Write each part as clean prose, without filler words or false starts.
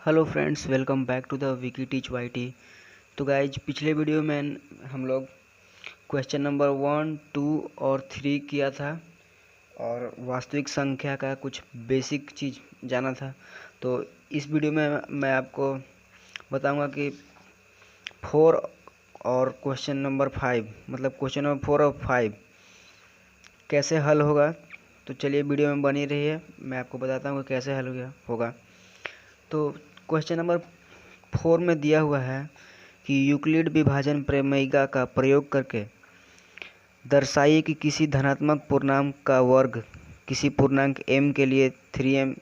Hello friends, welcome back to the Vicky teach YT. तो guys, पिछले video में हम लोग क्वेश्चन नंबर 1, 2 और 3 किया था और वास्तविक संख्या का कुछ बेसिक चीज़ जाना था। तो इस वीडियो में मैं आपको बताऊंगा कि 4 और क्वेश्चन नंबर 5, मतलब क्वेश्चन नंबर 4 और 5 कैसे हल होगा। तो चलिए वीडियो में बनी रहिए, मैं आपको बताता हूँ कि कैसे हल होगा। तो क्वेश्चन नंबर 4 में दिया हुआ है कि यूक्लिड विभाजन प्रमेय का प्रयोग करके दर्शाइए कि किसी धनात्मक पूर्णांक का वर्ग किसी पूर्णांक m के लिए 3m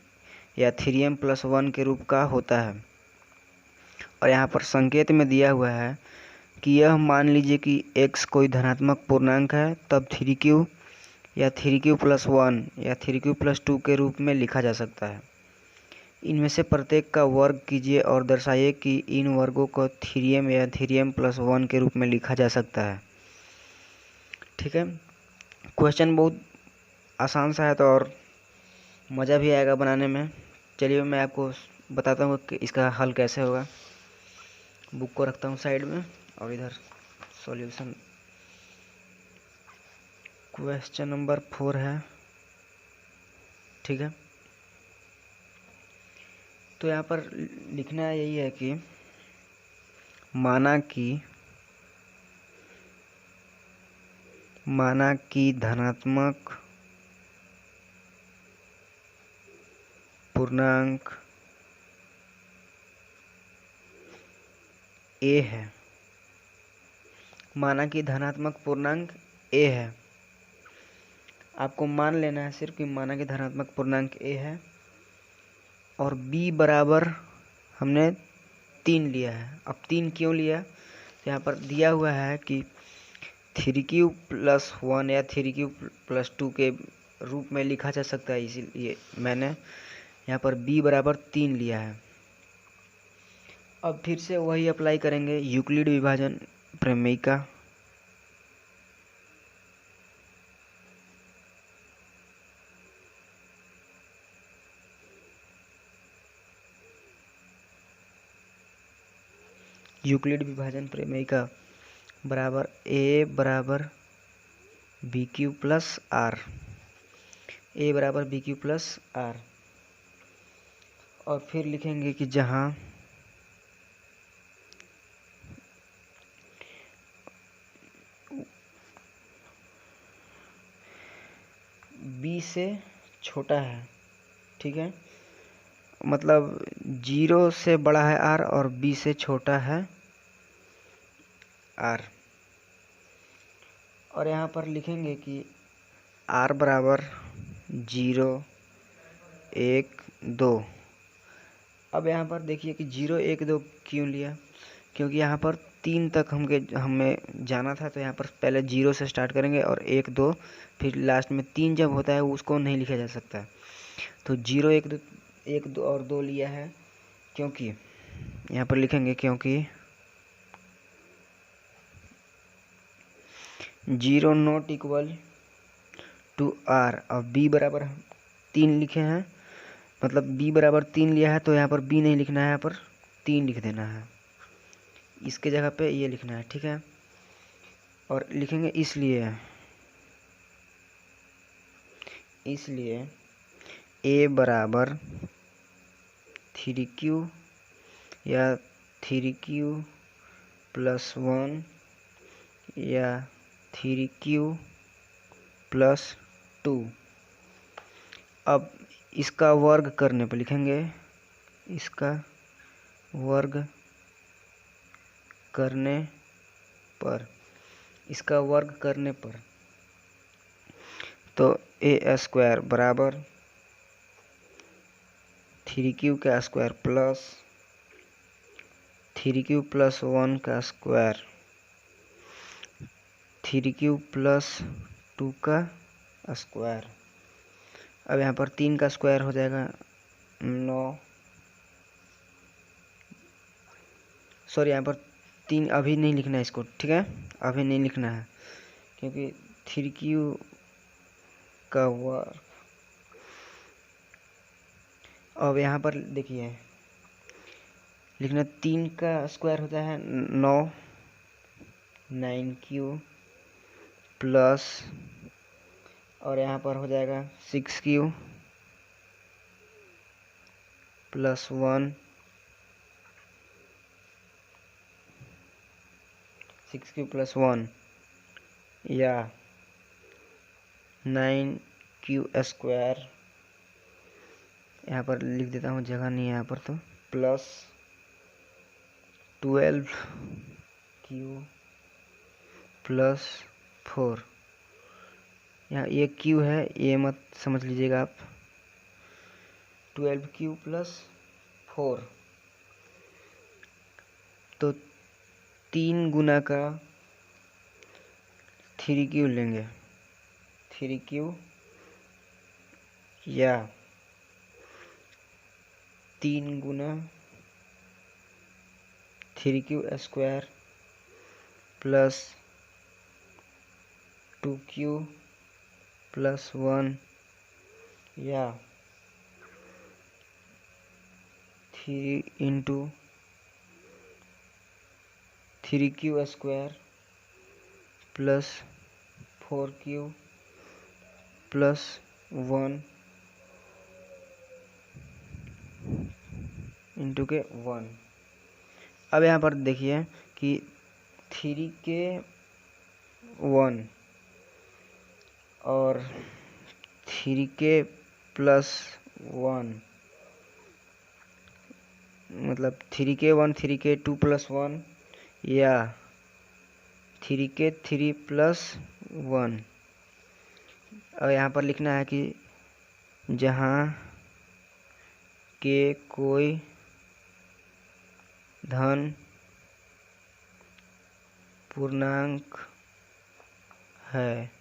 या 3m+1 के रूप का होता है। और यहाँ पर संकेत में दिया हुआ है कि यह मान लीजिए कि x कोई धनात्मक पूर्णांक है, तब 3q या 3q+1 या 3q+2 के रूप में लिखा जा सकता है। इनमें से प्रत्येक का वर्ग कीजिए और दर्शाइए कि इन वर्गों को 3m या 3m+1 के रूप में लिखा जा सकता है। ठीक है, क्वेश्चन बहुत आसान सा है तो और मज़ा भी आएगा बनाने में। चलिए मैं आपको बताता हूँ कि इसका हल कैसे होगा। बुक को रखता हूँ साइड में और इधर सॉल्यूशन क्वेश्चन नंबर 4 है। ठीक है, तो यहाँ पर लिखना यही है कि माना कि धनात्मक पूर्णांक a है। माना कि धनात्मक पूर्णांक a है, आपको मान लेना है सिर्फ कि माना कि धनात्मक पूर्णांक a है और b बराबर हमने 3 लिया है। अब 3 क्यों लिया, तो यहाँ पर दिया हुआ है कि 3q+1 या 3q+2 के रूप में लिखा जा सकता है, इसीलिए मैंने यहाँ पर b बराबर 3 लिया है। अब फिर से वही अप्लाई करेंगे यूक्लिड विभाजन प्रमेय का। यूक्लिड विभाजन प्रमेय का बराबर a बराबर bq+r, a बराबर bq+r। और फिर लिखेंगे कि जहाँ b से छोटा है, ठीक है, मतलब 0 से बड़ा है r और b से छोटा है r। और यहाँ पर लिखेंगे कि r बराबर 0, 1, 2। अब यहाँ पर देखिए कि 0, 1, 2 क्यों लिया, क्योंकि यहाँ पर 3 तक हमें जाना था, तो यहाँ पर पहले 0 से स्टार्ट करेंगे और 1, 2, फिर लास्ट में 3 जब होता है उसको नहीं लिखा जा सकता। तो 0, 1, 2, 1, 2 और 2 लिया है, क्योंकि यहाँ पर लिखेंगे क्योंकि 0 नॉट इक्वल टू r और b बराबर 3 लिखे हैं, मतलब b बराबर 3 लिया है, तो यहाँ पर b नहीं लिखना है, यहाँ पर 3 लिख देना है, इसके जगह पे ये लिखना है। ठीक है, और लिखेंगे इसलिए a बराबर 3q या 3q+1 या 3q+2। अब इसका वर्ग करने पर लिखेंगे, इसका वर्ग करने पर तो a² बराबर 3q का स्क्वायर प्लस 3q+1 का स्क्वायर 3q+2 का स्क्वायर। अब यहाँ पर 3 का स्क्वायर हो जाएगा 9, सॉरी यहाँ पर 3 अभी नहीं लिखना है इसको, ठीक है, अभी नहीं लिखना है, क्योंकि 3q का वर्ग। अब यहाँ पर देखिए लिखना 3 का स्क्वायर होता है 9, 9 क्यू प्लस, और यहाँ पर हो जाएगा 6 क्यू प्लस 1, 6 क्यू प्लस 1 या 9 क्यू स्क्वायर, यहाँ पर लिख देता हूँ, जगह नहीं है यहाँ पर, तो प्लस 12 क्यू प्लस 4। यहाँ ये क्यू है, ये मत समझ लीजिएगा आप। 12 क्यू प्लस 4, तो 3 गुना का 3 क्यू लेंगे, 3 क्यू या 3 गुना 3 Q square plus 2 Q plus 1 या 3 into 3 Q square plus 4 Q plus 1 into के 1। अब यहाँ पर देखिए कि 3 के 1 और 3 के प्लस 1, मतलब 3 के 1 3 के 2 प्लस 1 या 3 के 3 प्लस 1। और यहाँ पर लिखना है कि जहाँ के कोई धन पूर्णांक है,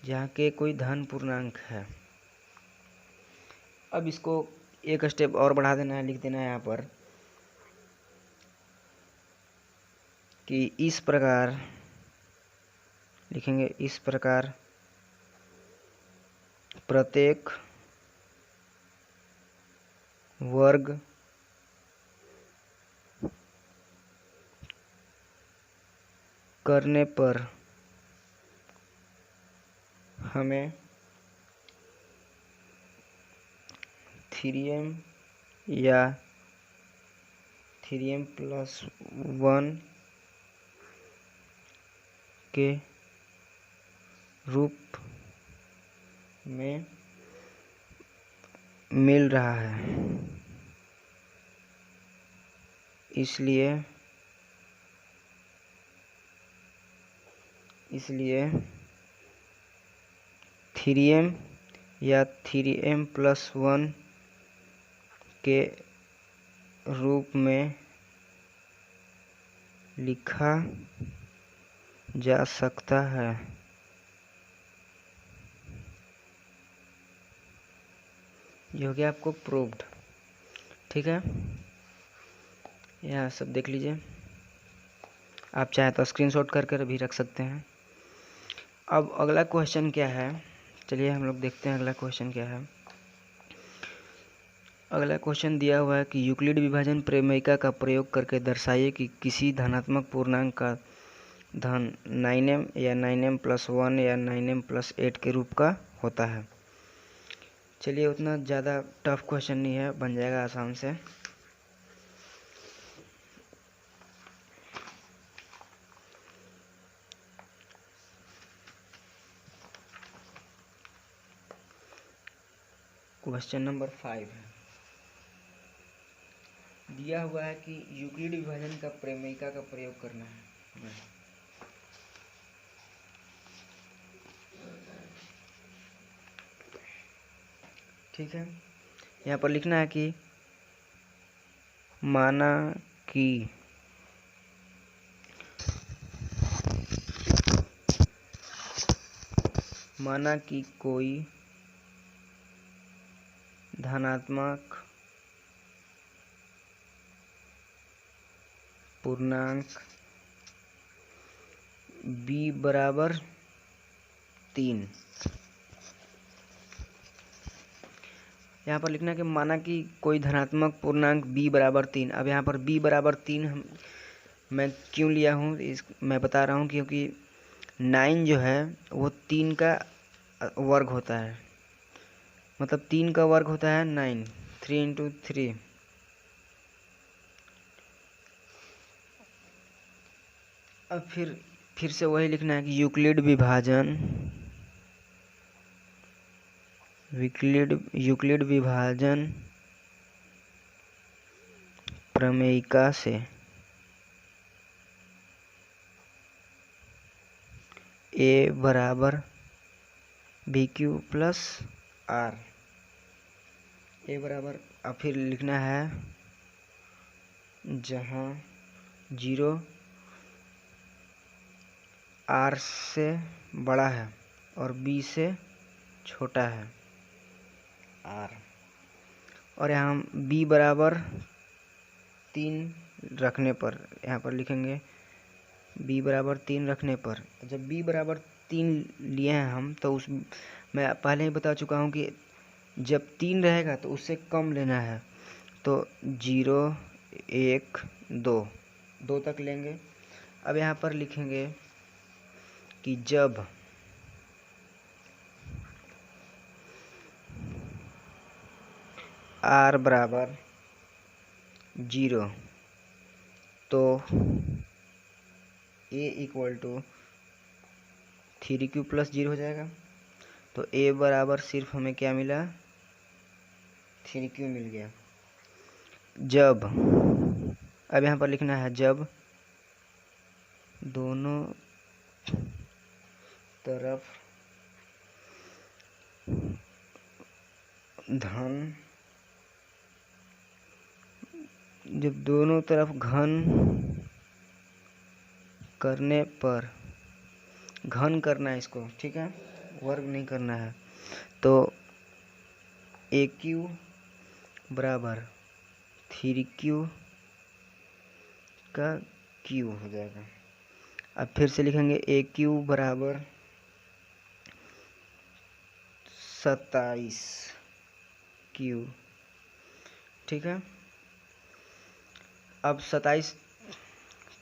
जहाँ के कोई धन पूर्णांक है। अब इसको एक स्टेप और बढ़ा देना है, लिख देना है यहाँ पर कि इस प्रकार लिखेंगे, इस प्रकार प्रत्येक वर्ग करने पर हमें 3m या 3m प्लस 1 के रूप में मिल रहा है। इसलिए 3m या 3m प्लस 1 के रूप में लिखा जा सकता है। ये हो गया आपको प्रूव्ड। ठीक है, यह सब देख लीजिए, आप चाहे तो स्क्रीनशॉट कर भी रख सकते हैं। अब अगला क्वेश्चन क्या है, चलिए हम लोग देखते हैं अगला क्वेश्चन क्या है। अगला क्वेश्चन दिया हुआ है कि यूक्लिड विभाजन प्रमेयिका का प्रयोग करके दर्शाइए कि किसी धनात्मक पूर्णांक का धन 9m या 9m प्लस 1 या 9m प्लस 8 के रूप का होता है। चलिए, उतना ज़्यादा टफ क्वेश्चन नहीं है, बन जाएगा आसान से। क्वेश्चन नंबर 5 है, दिया हुआ है कि यूक्लिड विभाजन का प्रमेयिका का प्रयोग करना है। ठीक है, यहाँ पर लिखना है कि माना कि कोई धनात्मक पूर्णांक b बराबर 3 यहाँ पर लिखना है कि माना कि कोई धनात्मक पूर्णांक b बराबर 3। अब यहाँ पर b बराबर 3 मैं क्यों लिया हूँ मैं बता रहा हूँ, क्योंकि 9 जो है वो 3 का वर्ग होता है, मतलब 3 का वर्ग होता है 9, 3 इंटू 3। अब फिर से वही लिखना है कि यूक्लिड विभाजन प्रमेयिका से a बराबर बी क्यू प्लस आर, ए बराबर। अब फिर लिखना है जहाँ 0 r से बड़ा है और b से छोटा है r, और यहाँ b बराबर 3 रखने पर, यहाँ पर लिखेंगे b बराबर 3 रखने पर, जब b बराबर 3 लिए हैं हम, तो उस मैं पहले ही बता चुका हूँ कि जब 3 रहेगा तो उससे कम लेना है, तो 0 1 2 तक लेंगे। अब यहाँ पर लिखेंगे कि जब r बराबर 0 तो a equal to 3q plus 0 हो जाएगा। तो a बराबर सिर्फ हमें क्या मिला, 3q मिल गया। जब, अब यहाँ पर लिखना है जब दोनों तरफ घन करने पर, घन करना है इसको, ठीक है, वर्ग नहीं करना है, तो AQ बराबर 3Q का Q हो जाएगा। अब फिर से लिखेंगे AQ बराबर 27Q, ठीक है। अब 27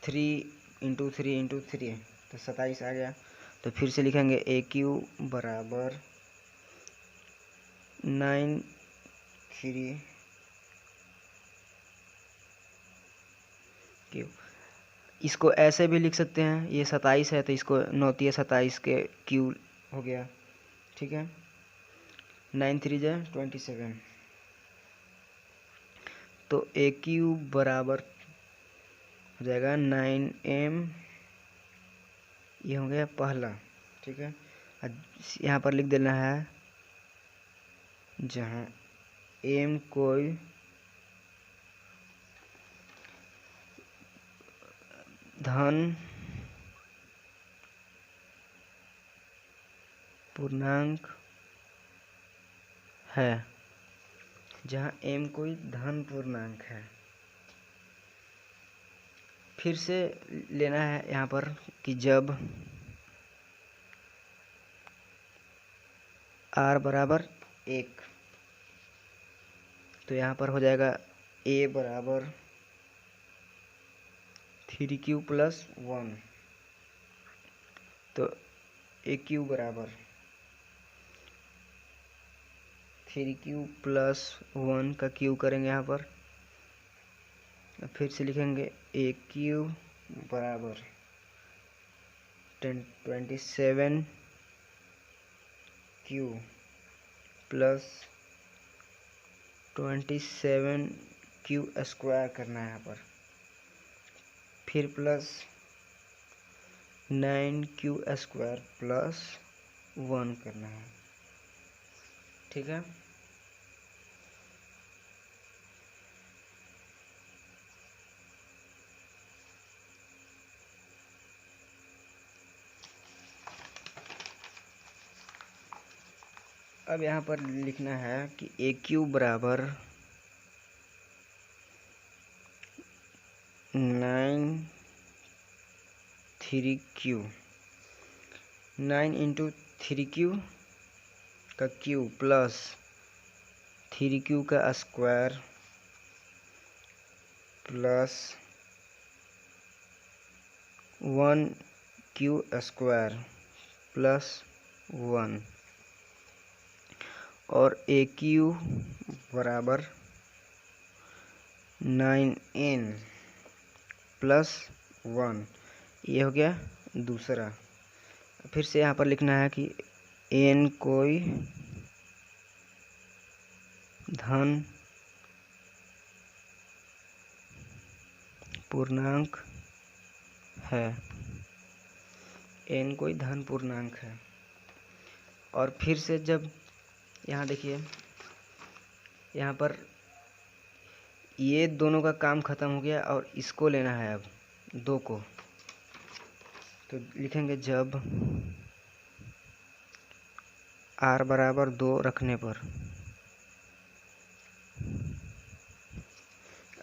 3 इंटू 3 इंटू 3 तो 27 आ गया। तो फिर से लिखेंगे AQ बराबर 9 3 Q। इसको ऐसे भी लिख सकते हैं, ये 27 है तो इसको 9 3 27 के Q हो गया, ठीक है। 9 3 27, तो AQ बराबर हो जाएगा 9m, ये हो गया पहला, ठीक है। यहाँ पर लिख देना है जहाँ m कोई धन पूर्णांक है, जहाँ m कोई धन पूर्णांक है। फिर से लेना है यहाँ पर कि जब r बराबर 1, तो यहाँ पर हो जाएगा a बराबर 3q प्लस 1, तो AQ बराबर 3q प्लस 1 का Q करेंगे यहाँ पर। फिर से लिखेंगे AQ बराबर 27Q प्लस 27Q स्क्वायर करना है यहाँ पर, फिर प्लस 9Q स्क्वायर प्लस 1 करना है, ठीक है। अब यहाँ पर लिखना है कि AQ बराबर 9 3Q, 9 इंटू 3Q का Q प्लस 3q का square plus 1q square plus 1 और AQ बराबर 9n प्लस 1। ये हो गया दूसरा। फिर से यहाँ पर लिखना है कि n कोई धन पूर्णांक है, n कोई धन पूर्णांक है। और फिर से जब यहाँ देखिए, यहाँ पर ये दोनों का काम ख़त्म हो गया और इसको लेना है अब 2 को। तो लिखेंगे जब r बराबर 2 रखने पर,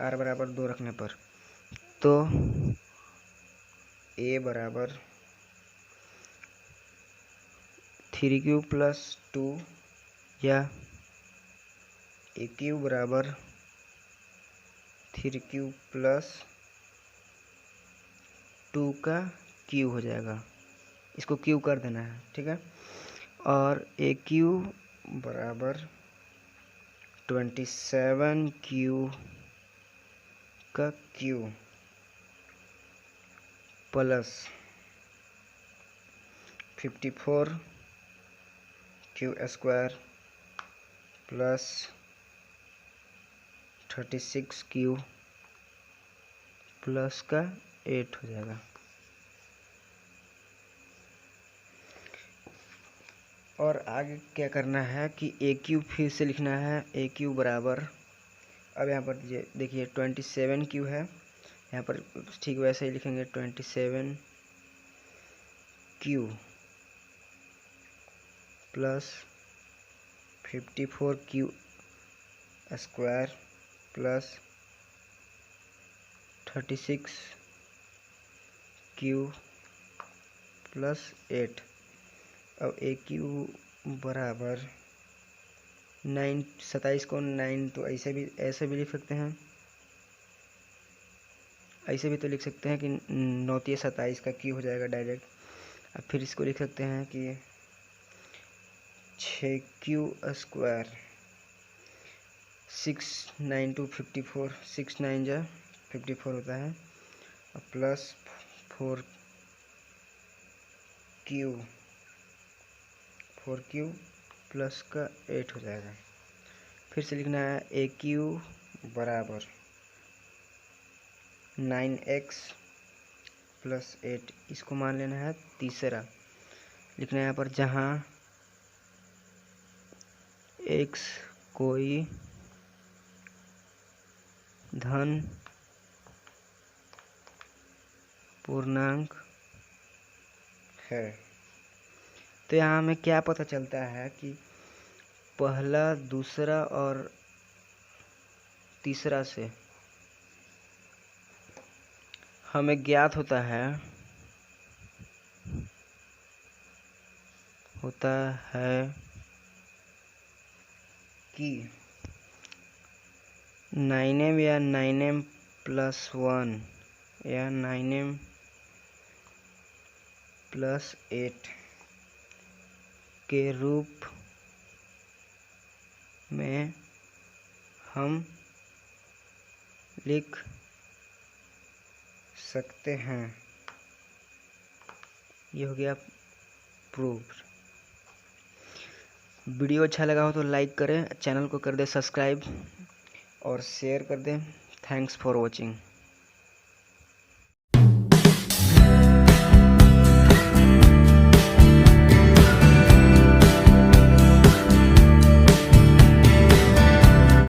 r बराबर 2 रखने पर तो a बराबर 3q प्लस 2 या AQ बराबर 3q प्लस 2 का q हो जाएगा। इसको q कर देना है, ठीक है। और AQ बराबर 27q का q plus 54q square plus 36q plus का 8 हो जाएगा। और आगे क्या करना है कि AQ फिर से लिखना है। AQ बराबर, अब यहाँ पर देखिए 27q है, यहाँ पर ठीक वैसे ही लिखेंगे 27q plus 54q square plus 36q plus 8। अब AQ बराबर 9, 27 को 9 तो ऐसे भी लिख सकते हैं, ऐसे भी तो लिख सकते हैं कि 9 × 27 का Q हो जाएगा डायरेक्ट। अब फिर इसको लिख सकते हैं कि 6q स्क्वायर 6 9 2 54, 6 9 जा 54 होता है, और प्लस 4q प्लस का 8 हो जाएगा। फिर से लिखना है AQ बराबर 9x प्लस 8, इसको मान लेना है तीसरा। लिखना है यहाँ पर जहाँ x कोई धन पूर्णांक है। तो यहाँ हमें क्या पता चलता है कि पहला, दूसरा और तीसरा से हमें ज्ञात होता है कि 9m या 9m प्लस 1 या 9m प्लस 8 के रूप में हम लिख सकते हैं। ये हो गया प्रूफ। वीडियो अच्छा लगा हो तो लाइक करें, चैनल को कर दें सब्सक्राइब और शेयर कर दें। Thanks for watching.